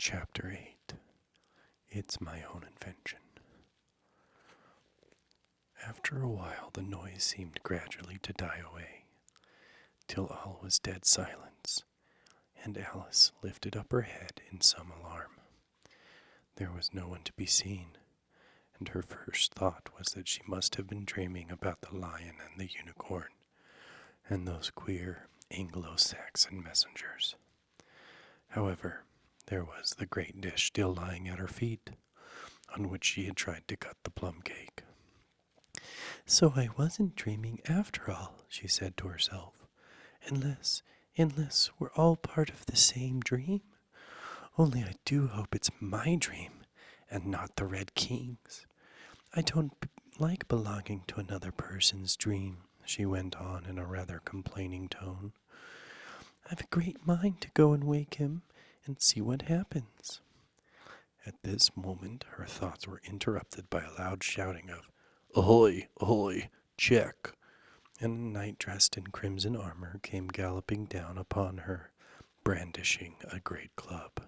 Chapter 8. It's My Own Invention. After a while, the noise seemed gradually to die away, till all was dead silence, and Alice lifted up her head in some alarm. There was no one to be seen, and her first thought was that she must have been dreaming about the lion and the unicorn, and those queer Anglo-Saxon messengers. However, there was the great dish still lying at her feet, on which she had tried to cut the plum cake. "So I wasn't dreaming after all," she said to herself, unless we're all part of the same dream. Only I do hope it's my dream, and not the Red King's. I don't like belonging to another person's dream," she went on in a rather complaining tone. "I've a great mind to go and wake him, and see what happens." At this moment her thoughts were interrupted by a loud shouting of "Ahoy, ahoy, check!" and a knight dressed in crimson armor came galloping down upon her, brandishing a great club.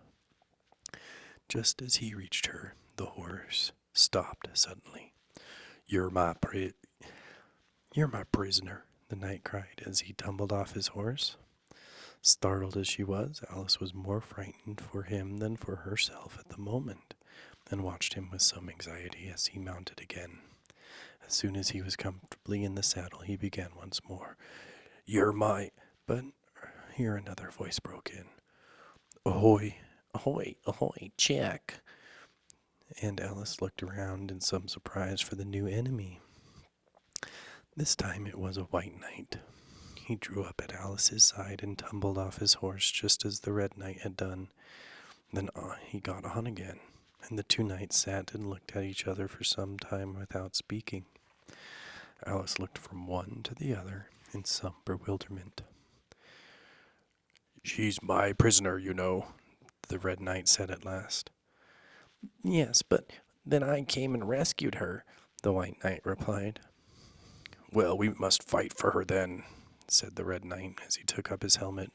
Just as he reached her, the horse stopped suddenly. You're my prisoner," the knight cried as he tumbled off his horse. Startled as she was, Alice was more frightened for him than for herself at the moment, and watched him with some anxiety as he mounted again. As soon as he was comfortably in the saddle, he began once more. But here another voice broke in. "Ahoy, ahoy, ahoy, check!" And Alice looked around in some surprise for the new enemy. This time it was a white knight. He drew up at Alice's side and tumbled off his horse just as the red knight had done. Then he got on again, and the two knights sat and looked at each other for some time without speaking. Alice looked from one to the other in some bewilderment. "She's my prisoner, you know," the red knight said at last. "Yes, but then I came and rescued her," the white knight replied. "Well, we must fight for her then," said the red knight as he took up his helmet,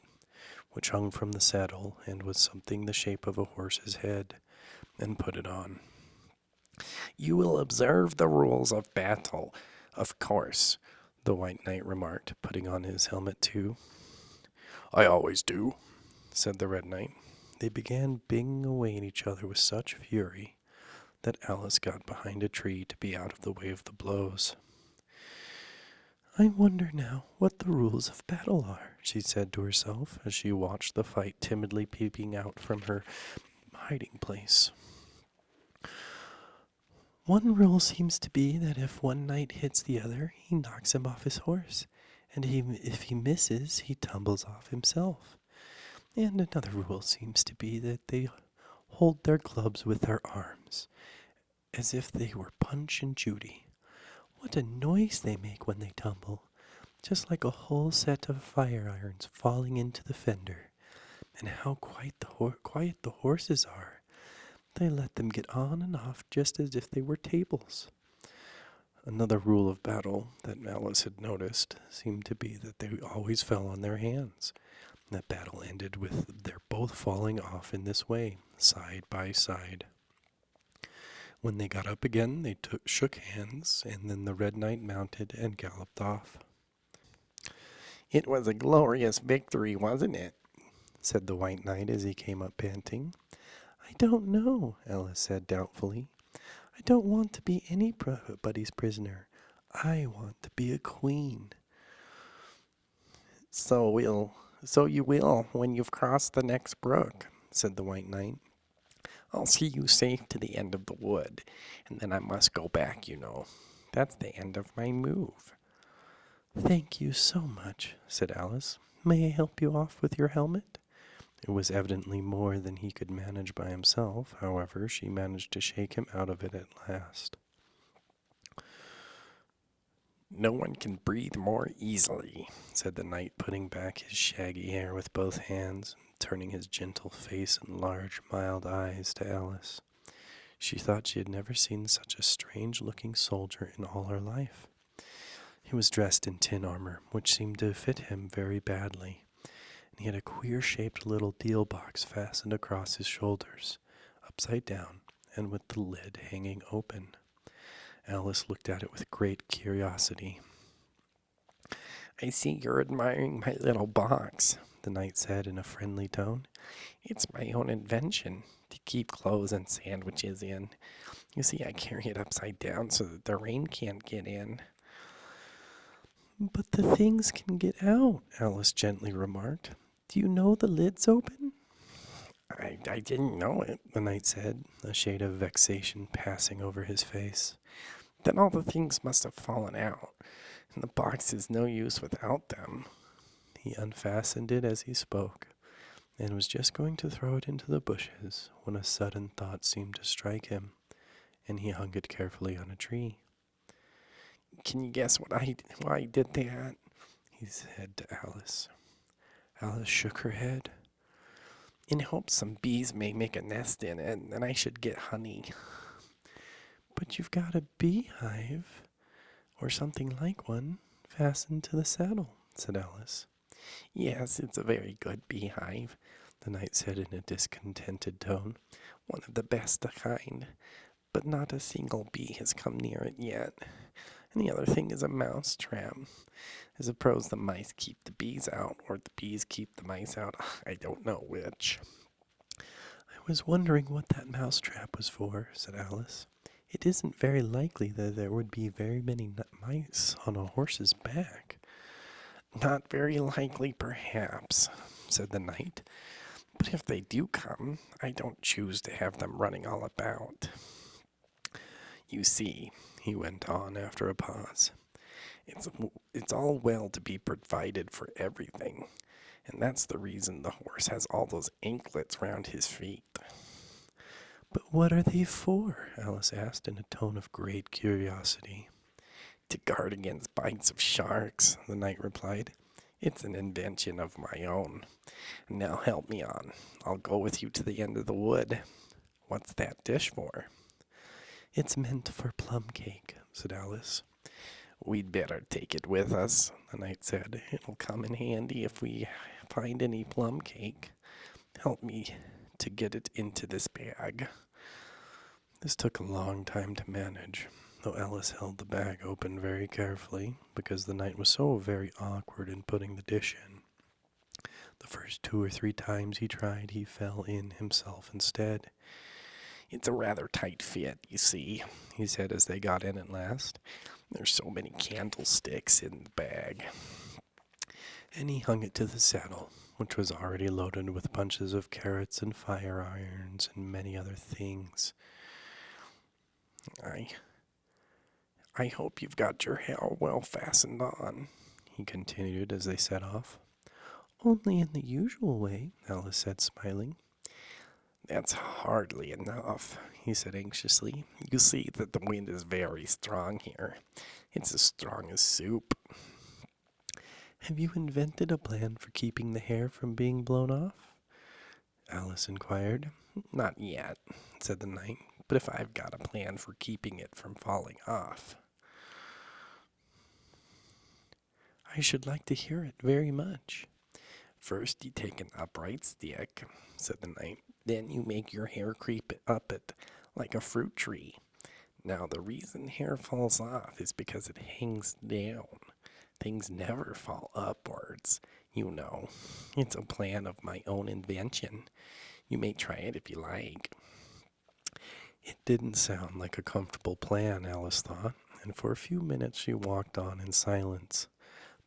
which hung from the saddle and was something the shape of a horse's head, and put it on. "You will observe the rules of battle, of course," the white knight remarked, putting on his helmet too. "I always do," said the red knight. They began banging away at each other with such fury that Alice got behind a tree to be out of the way of the blows. "I wonder now what the rules of battle are," she said to herself as she watched the fight timidly peeping out from her hiding place. "One rule seems to be that if one knight hits the other, he knocks him off his horse, and if he misses, he tumbles off himself. And another rule seems to be that they hold their clubs with their arms, as if they were Punch and Judy. What a noise they make when they tumble, just like a whole set of fire irons falling into the fender. And how quiet the horses are. They let them get on and off just as if they were tables." Another rule of battle that Alice had noticed seemed to be that they always fell on their hands. That battle ended with their both falling off in this way, side by side. When they got up again, they shook hands, and then the red knight mounted and galloped off. "It was a glorious victory, wasn't it?" said the white knight as he came up panting. "I don't know," Alice said doubtfully. "I don't want to be anybody's prisoner. I want to be a queen." So you will when you've crossed the next brook," said the white knight. "I'll see you safe to the end of the wood, and then I must go back, you know. That's the end of my move." "Thank you so much," said Alice. "May I help you off with your helmet?" It was evidently more than he could manage by himself. However, she managed to shake him out of it at last. "No one can breathe more easily," said the knight, putting back his shaggy hair with both hands, turning his gentle face and large, mild eyes to Alice. She thought she had never seen such a strange-looking soldier in all her life. He was dressed in tin armor, which seemed to fit him very badly, and he had a queer-shaped little deal box fastened across his shoulders, upside down, and with the lid hanging open. Alice looked at it with great curiosity. "I see you're admiring my little box," the knight said in a friendly tone. "It's my own invention to keep clothes and sandwiches in. You see, I carry it upside down so that the rain can't get in." "But the things can get out," Alice gently remarked. "Do you know the lid's open?" I didn't know it," the knight said, a shade of vexation passing over his face. "Then all the things must have fallen out, and the box is no use without them." He unfastened it as he spoke, and was just going to throw it into the bushes when a sudden thought seemed to strike him, and he hung it carefully on a tree. "Can you guess why I did that?" he said to Alice. Alice shook her head. "In hopes some bees may make a nest in it, and then I should get honey." "But you've got a beehive, or something like one, fastened to the saddle," said Alice. "Yes, it's a very good beehive," the knight said in a discontented tone. "One of the best kind, but not a single bee has come near it yet. And the other thing is a mouse trap. I suppose the mice keep the bees out, or the bees keep the mice out. I don't know which." "I was wondering what that mouse trap was for," said Alice. "It isn't very likely that there would be very many mice on a horse's back." "Not very likely, perhaps," said the knight. "But if they do come, I don't choose to have them running all about. You see," he went on after a pause, it's all well to be provided for everything, and that's the reason the horse has all those anklets round his feet." "But what are they for?" Alice asked in a tone of great curiosity. "To guard against bites of sharks," the knight replied. "It's an invention of my own. Now help me on. I'll go with you to the end of the wood. What's that dish for?" "It's meant for plum cake," said Alice. "We'd better take it with us," the knight said. "It'll come in handy if we find any plum cake. Help me to get it into this bag." This took a long time to manage, though Alice held the bag open very carefully, because the knight was so very awkward in putting the dish in. The first 2 or 3 times he tried, he fell in himself instead. "It's a rather tight fit, you see," he said as they got in at last. "There's so many candlesticks in the bag." And he hung it to the saddle, which was already loaded with bunches of carrots and fire irons and many other things. I hope you've got your hair well fastened on," he continued as they set off. "Only in the usual way," Alice said, smiling. "That's hardly enough," he said anxiously. "You see that the wind is very strong here. It's as strong as soup." "Have you invented a plan for keeping the hair from being blown off?" Alice inquired. "Not yet," said the knight, "but if I've got a plan for keeping it from falling off." "I should like to hear it very much." "First you take an upright stick," said the knight. "Then you make your hair creep up it like a fruit tree. Now the reason hair falls off is because it hangs down. Things never fall upwards, you know. It's a plan of my own invention. You may try it if you like." It didn't sound like a comfortable plan, Alice thought, and for a few minutes she walked on in silence,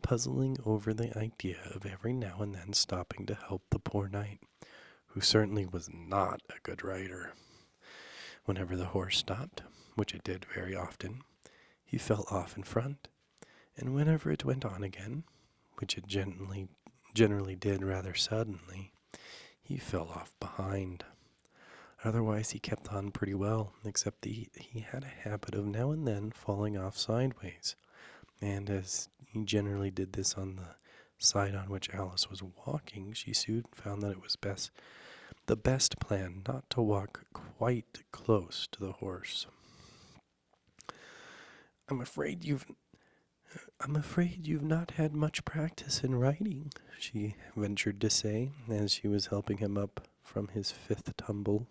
puzzling over the idea of every now and then stopping to help the poor knight, who certainly was not a good rider. Whenever the horse stopped, which it did very often, he fell off in front, and whenever it went on again, which it generally did rather suddenly, he fell off behind. Otherwise he kept on pretty well, except he had a habit of now and then falling off sideways, and as he generally did this on the side on which Alice was walking, she soon found that it was the best plan not to walk quite close to the horse. I'm afraid I'm afraid you've not had much practice in writing, she ventured to say, as she was helping him up from his fifth tumble.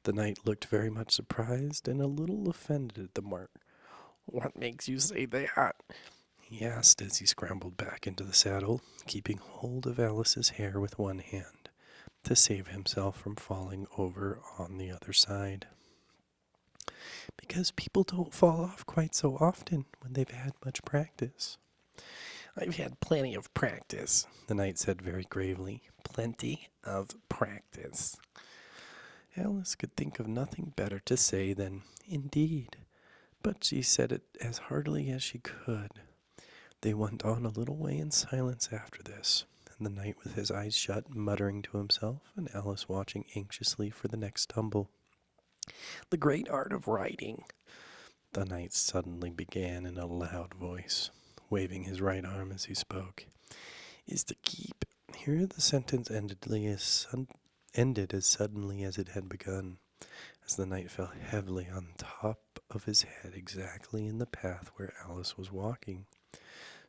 The knight looked very much surprised and a little offended at the mark. What makes you say that? He asked as he scrambled back into the saddle, keeping hold of Alice's hair with one hand, to save himself from falling over on the other side. Because people don't fall off quite so often when they've had much practice. I've had plenty of practice, The knight said very gravely. plenty of practice. Alice could think of nothing better to say than, "Indeed," but she said it as heartily as she could. They went on a little way in silence after this, and the knight with his eyes shut, muttering to himself, and Alice watching anxiously for the next tumble. The great art of writing. The knight suddenly began in a loud voice, waving his right arm as he spoke, Is to keep. Here the sentence ended as suddenly as it had begun, as the knight fell heavily on top of his head exactly in the path where Alice was walking.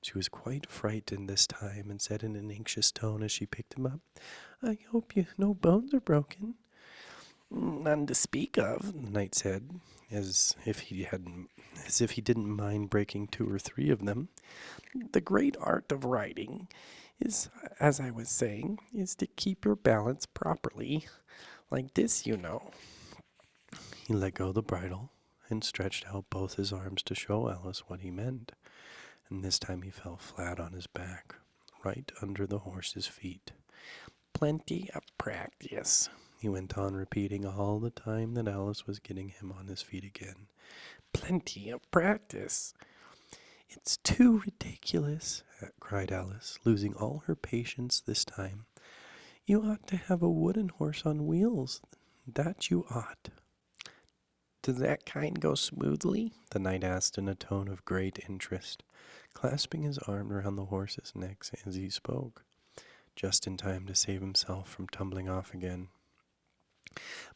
She was quite frightened this time and said in an anxious tone as she picked him up, "I hope no bones are broken." None to speak of, The knight said, as if he didn't mind breaking 2 or 3 of them. The great art of writing is, as I was saying, is to keep your balance properly. Like this, you know. He let go the bridle and stretched out both his arms to show Alice what he meant, and this time he fell flat on his back, right under the horse's feet. Plenty of practice, He went on repeating all the time that Alice was getting him on his feet again. Plenty of practice. "It's too ridiculous," cried Alice, losing all her patience this time. "You ought to have a wooden horse on wheels. That you ought." Does that kind go smoothly? The knight asked in a tone of great interest, clasping his arm around the horse's neck as he spoke, just in time to save himself from tumbling off again.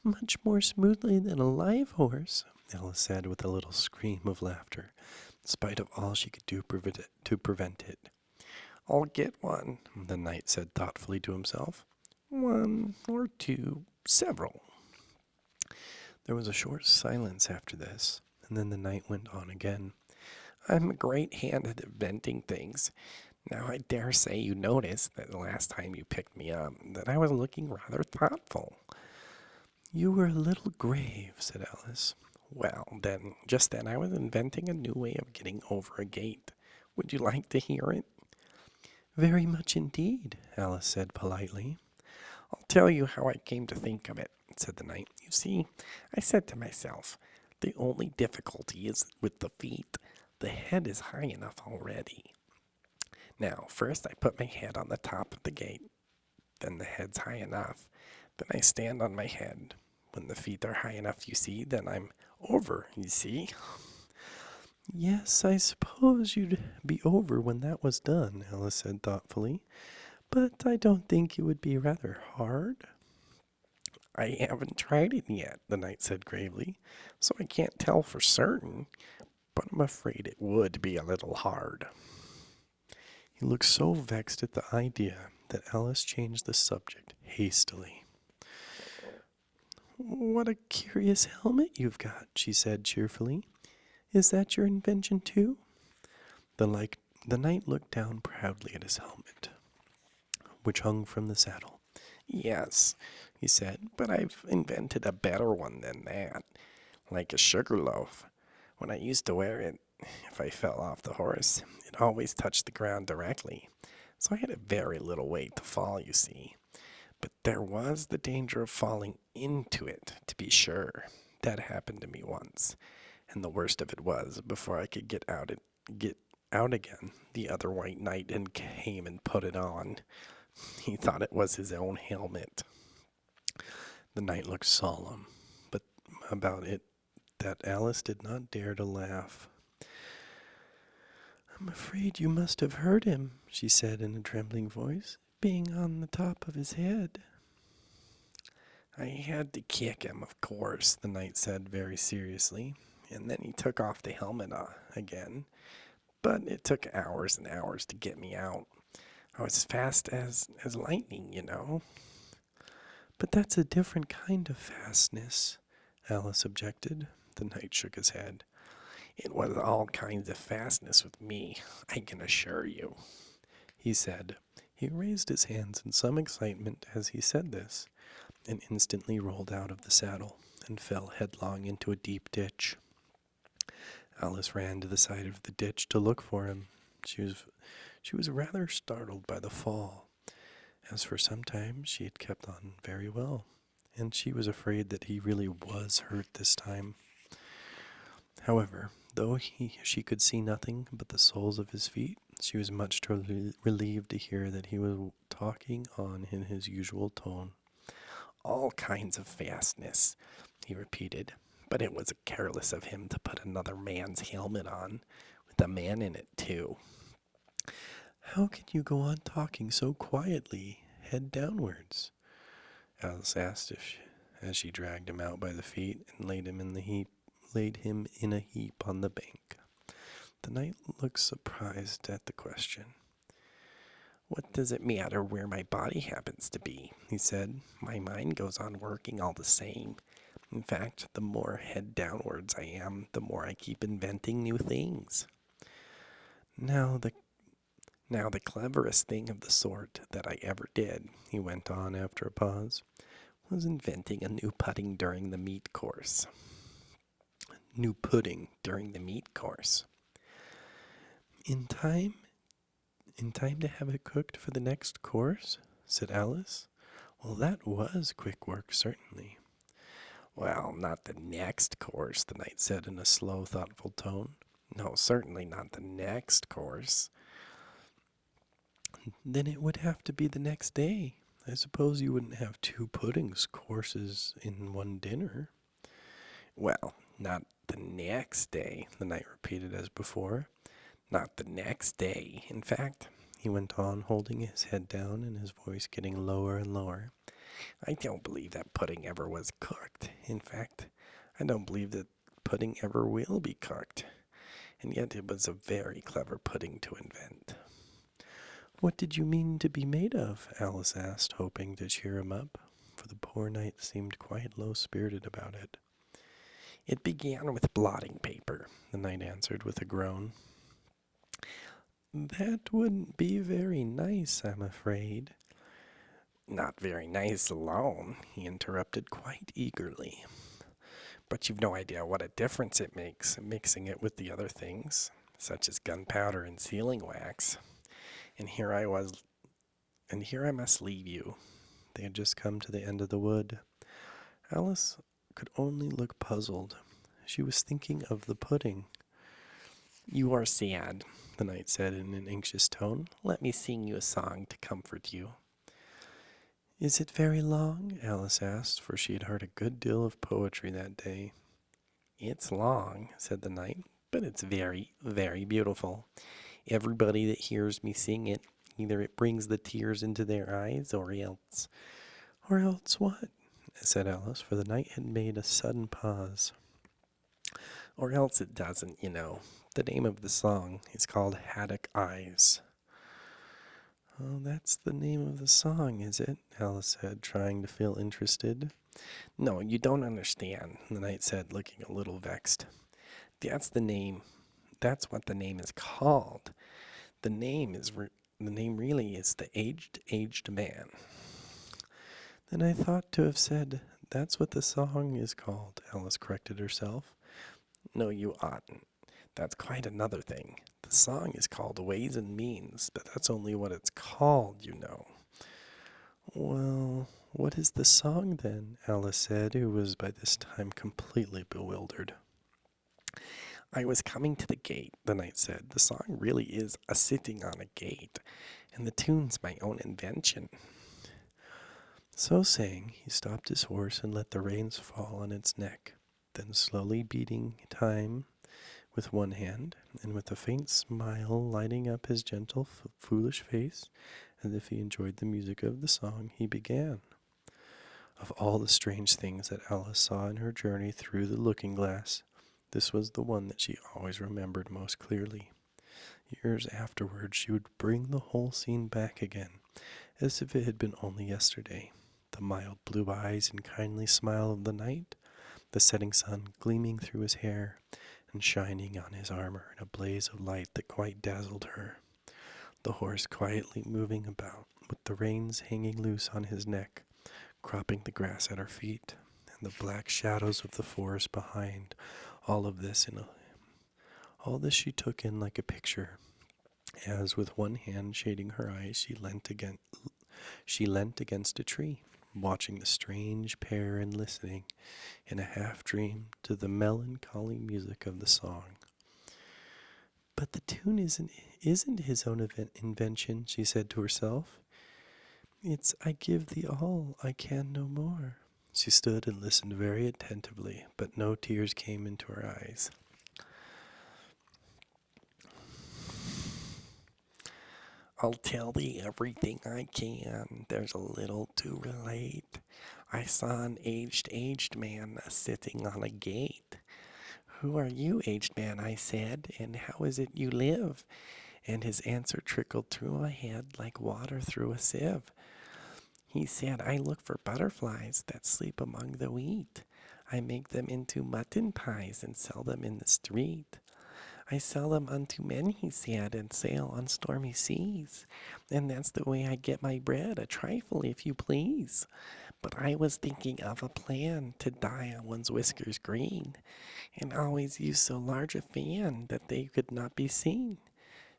"Much more smoothly than a live horse," Alice said with a little scream of laughter, in spite of all she could do to prevent it. I'll get one, The knight said thoughtfully to himself. 1 or 2, several. There was a short silence after this, and then the knight went on again. I'm a great hand at inventing things. Now I dare say you noticed that the last time you picked me up that I was looking rather thoughtful. "You were a little grave," said Alice. Well, then, just then I was inventing a new way of getting over a gate. Would you like to hear it? "Very much indeed," Alice said politely. I'll tell you how I came to think of it, said the knight. You see, I said to myself, the only difficulty is with the feet. The head is high enough already. Now, first I put my head on the top of the gate. Then the head's high enough. Then I stand on my head. When the feet are high enough, you see, then I'm over, you see. "Yes, I suppose you'd be over when that was done," Alice said thoughtfully. "But I don't think it would be rather hard." I haven't tried it yet, the knight said gravely, so I can't tell for certain, but I'm afraid it would be a little hard. He looked so vexed at the idea that Alice changed the subject hastily. "What a curious helmet you've got," she said cheerfully. "Is that your invention too?" The knight looked down proudly at his helmet, which hung from the saddle. Yes, he said, but I've invented a better one than that, like a sugar loaf. When I used to wear it, if I fell off the horse, it always touched the ground directly, so I had a very little weight to fall, you see. But there was the danger of falling into it, to be sure. That happened to me once, and the worst of it was, before I could get out again, the other white knight came and put it on. He thought it was his own helmet. The knight looked solemn, but about it that Alice did not dare to laugh. "I'm afraid you must have hurt him," she said in a trembling voice, "being on the top of his head." I had to kick him, of course, the knight said very seriously, and then he took off the helmet again. but it took hours and hours to get me out. I was fast as lightning, you know. But that's a different kind of fastness, Alice objected. The knight shook his head. It was all kinds of fastness with me, I can assure you, he said. He raised his hands in some excitement as he said this, and instantly rolled out of the saddle and fell headlong into a deep ditch. Alice ran to the side of the ditch to look for him. She was rather startled by the fall, as for some time she had kept on very well, and she was afraid that he really was hurt this time. However, though she could see nothing but the soles of his feet, she was much relieved to hear that he was talking on in his usual tone. All kinds of fastness, he repeated, but it was careless of him to put another man's helmet on, with a man in it too. How can you go on talking so quietly, head downwards? Alice asked as she dragged him out by the feet and laid him in a heap on the bank. The knight looked surprised at the question. What does it matter where my body happens to be? He said. My mind goes on working all the same. In fact, the more head downwards I am, the more I keep inventing new things. Now the cleverest thing of the sort that I ever did, he went on after a pause, was inventing a new pudding during the meat course. New pudding during the meat course. In time to have it cooked for the next course? Said Alice. Well, that was quick work, certainly. Well, not the next course, the knight said in a slow, thoughtful tone. No, certainly not the next course. Then it would have to be the next day. I suppose you wouldn't have 2 puddings courses in one dinner. Well, not the next day, the knight repeated as before. Not the next day. In fact, he went on, holding his head down and his voice getting lower and lower, I don't believe that pudding ever was cooked. In fact, I don't believe that pudding ever will be cooked. And yet it was a very clever pudding to invent. What did you mean to be made of? Alice asked, hoping to cheer him up, for the poor knight seemed quite low-spirited about it. It began with blotting paper, the knight answered with a groan. That wouldn't be very nice, I'm afraid. Not very nice alone, he interrupted quite eagerly. But you've no idea what a difference it makes, mixing it with the other things, such as gunpowder and sealing wax. And here I must leave you. They had just come to the end of the wood. Alice could only look puzzled. She was thinking of the pudding. You are sad, the knight said in an anxious tone. Let me sing you a song to comfort you. Is it very long? Alice asked, for she had heard a good deal of poetry that day. It's long, said the knight, but it's very, very beautiful. Everybody that hears me sing it, either it brings the tears into their eyes or else. Or else what? Said Alice, for the knight had made a sudden pause. Or else it doesn't, you know. The name of the song is called Haddock Eyes. Oh, that's the name of the song, is it? Alice said, trying to feel interested. No, you don't understand, the knight said, looking a little vexed. That's the name. That's what the name is called. The name really is the aged man. Then I thought to have said, that's what the song is called, Alice corrected herself. No, you oughtn't. That's quite another thing. The song is called Ways and Means, but that's only what it's called, you know. Well, what is the song then? Alice said, who was by this time completely bewildered. I was coming to the gate, the knight said. The song really is a sitting on a gate, and the tune's my own invention. So saying, he stopped his horse and let the reins fall on its neck, then slowly beating time with one hand, and with a faint smile lighting up his gentle, foolish face, as if he enjoyed the music of the song, he began. Of all the strange things that Alice saw in her journey through the looking-glass, this was the one that she always remembered most clearly. Years afterward, she would bring the whole scene back again, as if it had been only yesterday. The mild blue eyes and kindly smile of the night, the setting sun gleaming through his hair and shining on his armor in a blaze of light that quite dazzled her. The horse quietly moving about, with the reins hanging loose on his neck, cropping the grass at her feet, and the black shadows of the forest behind. All this she took in like a picture, as with one hand shading her eyes she leant against a tree, watching the strange pair and listening in a half dream to the melancholy music of the song. But the tune isn't his own invention, she said to herself. It's I give thee all, I can no more. She stood and listened very attentively, but no tears came into her eyes. I'll tell thee everything I can. There's a little to relate. I saw an aged man sitting on a gate. Who are you, aged man? I said, and how is it you live? And his answer trickled through my head like water through a sieve. He said, I look for butterflies that sleep among the wheat. I make them into mutton pies and sell them in the street. I sell them unto men, he said, and sail on stormy seas. And that's the way I get my bread, a trifle, if you please. But I was thinking of a plan to dye one's whiskers green, and always use so large a fan that they could not be seen.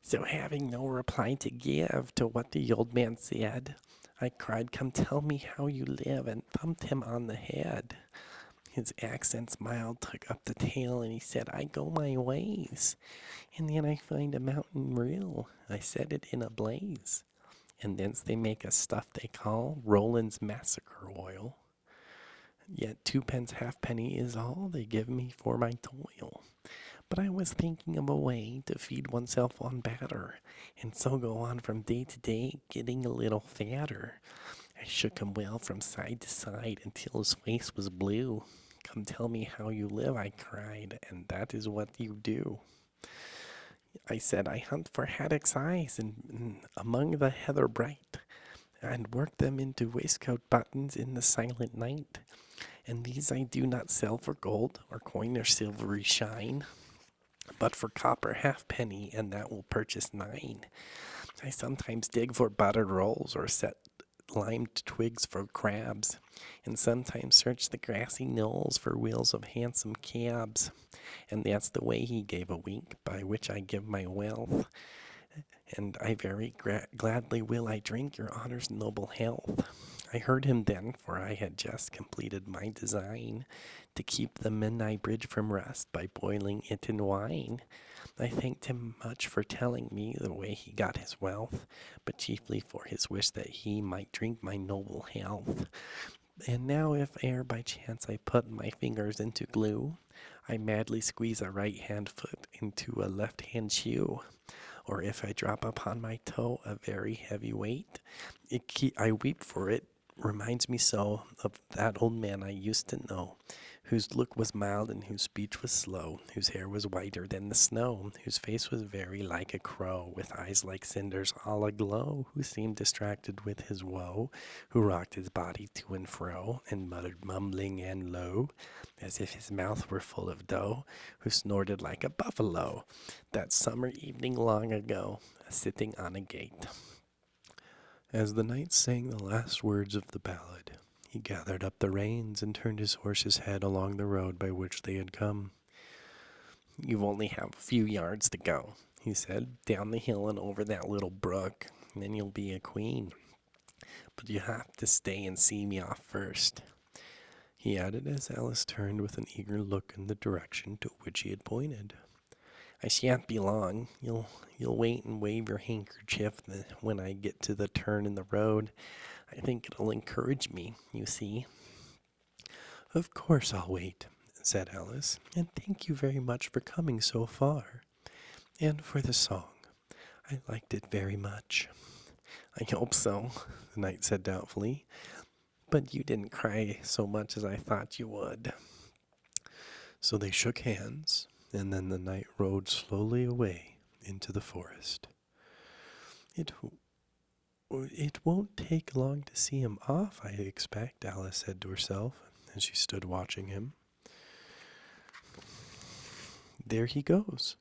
So having no reply to give to what the old man said, I cried, come tell me how you live, and thumped him on the head. His accents mild took up the tale, and he said, I go my ways, and then I find a mountain real. I set it in a blaze, and thence they make a stuff they call Roland's Massacre Oil. Yet 2 pence halfpenny is all they give me for my toil. But I was thinking of a way to feed oneself on batter, and so go on from day to day, getting a little fatter. I shook him well from side to side until his face was blue. Come tell me how you live, I cried, and that is what you do. I said, I hunt for haddocks' eyes and among the heather bright, and work them into waistcoat buttons in the silent night. And these I do not sell for gold or coin or silvery shine, but for copper halfpenny, and that will purchase 9. I sometimes dig for buttered rolls or set limed twigs for crabs, and sometimes search the grassy knolls for wheels of handsome cabs. And that's the way he gave a wink, by which I give my wealth. And I very gladly will I drink your honor's noble health. I heard him then, for I had just completed my design to keep the Menai Bridge from rust by boiling it in wine. I thanked him much for telling me the way he got his wealth, but chiefly for his wish that he might drink my noble health. And now if e'er by chance I put my fingers into glue, I madly squeeze a right hand foot into a left hand shoe. Or if I drop upon my toe a very heavy weight, I weep for it reminds me so of that old man I used to know, whose look was mild and whose speech was slow, whose hair was whiter than the snow, whose face was very like a crow, with eyes like cinders all aglow, who seemed distracted with his woe, who rocked his body to and fro, and muttered mumbling and low, as if his mouth were full of dough, who snorted like a buffalo, that summer evening long ago, sitting on a gate. As the knight sang the last words of the ballad, he gathered up the reins and turned his horse's head along the road by which they had come. You only have a few yards to go, he said, down the hill and over that little brook, and then you'll be a queen. But you have to stay and see me off first, he added as Alice turned with an eager look in the direction to which he had pointed. I shan't be long. You'll wait and wave your handkerchief when I get to the turn in the road. I think it'll encourage me, you see. Of course I'll wait, said Alice, and thank you very much for coming so far. And for the song. I liked it very much. I hope so, the knight said doubtfully. But you didn't cry so much as I thought you would. So they shook hands, and then the knight rode slowly away into the forest. It won't take long to see him off, I expect, Alice said to herself as she stood watching him. There he goes,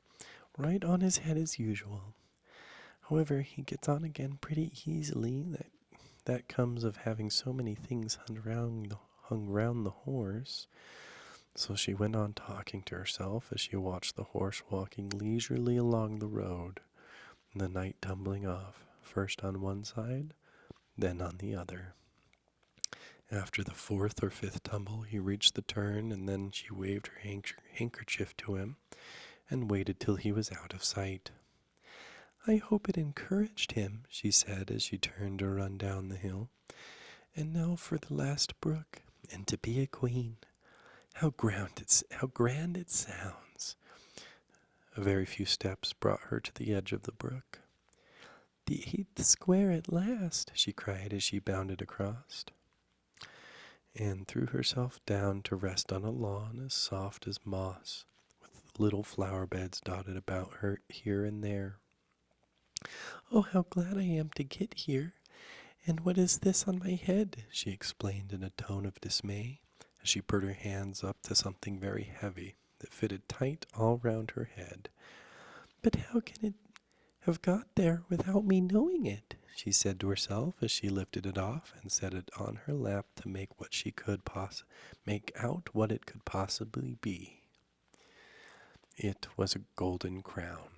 right on his head as usual. However, he gets on again pretty easily. That comes of having so many things hung round the horse. So she went on talking to herself as she watched the horse walking leisurely along the road, the knight tumbling off, first on one side, then on the other. After the fourth or fifth tumble, he reached the turn, and then she waved her handkerchief to him and waited till he was out of sight. I hope it encouraged him, she said as she turned to run down the hill. And now for the last brook, and to be a queen. How grand it sounds. A very few steps brought her to the edge of the brook. The 8th square at last, she cried as she bounded across, and threw herself down to rest on a lawn as soft as moss, with little flower beds dotted about her here and there. Oh, how glad I am to get here. And what is this on my head? She explained in a tone of dismay, as she put her hands up to something very heavy that fitted tight all round her head. But how can it have got there without me knowing it? She said to herself as she lifted it off and set it on her lap to make out what it could possibly be. It was a golden crown.